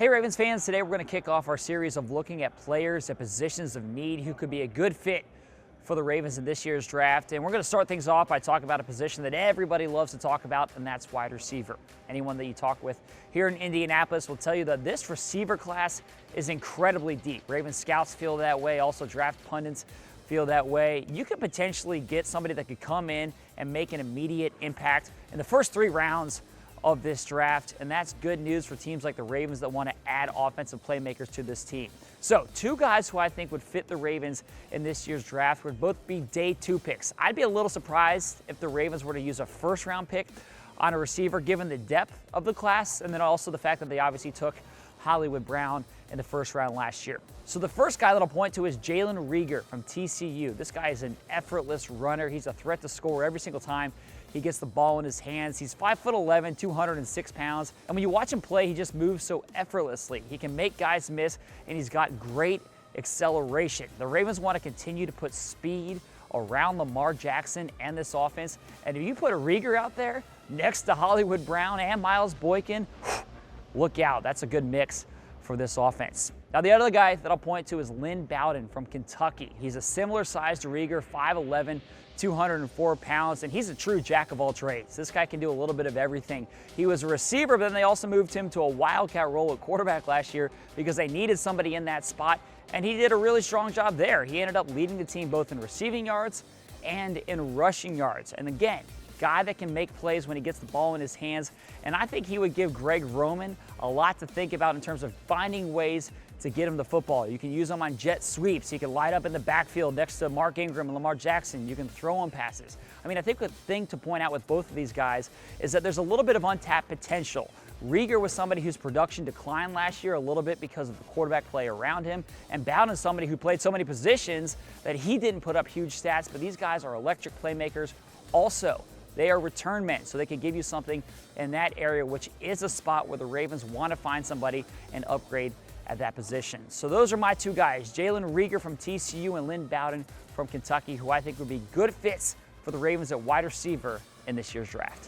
Hey Ravens fans, today we're going to kick off our series of looking at players at positions of need who could be a good fit for the Ravens in this year's draft. And we're going to start things off by talking about a position that everybody loves to talk about, and that's wide receiver. Anyone that you talk with here in Indianapolis will tell you that this receiver class is incredibly deep. Ravens scouts feel that way, also draft pundits feel that way. You could potentially get somebody that could come in and make an immediate impact in the first 3 rounds of this draft, and that's good news for teams like the Ravens that want to add offensive playmakers to this team. So 2 guys who I think would fit the Ravens in this year's draft would both be day 2 picks. I'd be a little surprised if the Ravens were to use a first-round pick on a receiver given the depth of the class, and then also the fact that they obviously took Hollywood Brown in the first round last year. So the first guy that I'll point to is Jalen Riegert from TCU. This guy is an effortless runner. He's a threat to score every single time he gets the ball in his hands. He's 5'11", 206 pounds. And when you watch him play, he just moves so effortlessly. He can make guys miss, and he's got great acceleration. The Ravens want to continue to put speed around Lamar Jackson and this offense. And if you put a Reagor out there next to Hollywood Brown and Miles Boykin, look out. That's a good mix for this offense. Now, the other guy that I'll point to is Lynn Bowden from Kentucky. He's a similar size to Reagor, 5'11", 204 pounds, and he's a true jack of all trades. This guy can do a little bit of everything. He was a receiver, but then they also moved him to a wildcat role at quarterback last year because they needed somebody in that spot, and he did a really strong job there. He ended up leading the team both in receiving yards and in rushing yards. And again, guy that can make plays when he gets the ball in his hands, and I think he would give Greg Roman a lot to think about in terms of finding ways to get him the football. You can use him on jet sweeps. He can light up in the backfield next to Mark Ingram and Lamar Jackson. You can throw him passes. I mean, I think the thing to point out with both of these guys is that there's a little bit of untapped potential. Reagor was somebody whose production declined last year a little bit because of the quarterback play around him, and Bowden is somebody who played so many positions that he didn't put up huge stats, but these guys are electric playmakers. Also, they are return men, so they can give you something in that area, which is a spot where the Ravens want to find somebody and upgrade at that position. So those are my 2 guys, Jalen Riegert from TCU and Lynn Bowden from Kentucky, who I think would be good fits for the Ravens at wide receiver in this year's draft.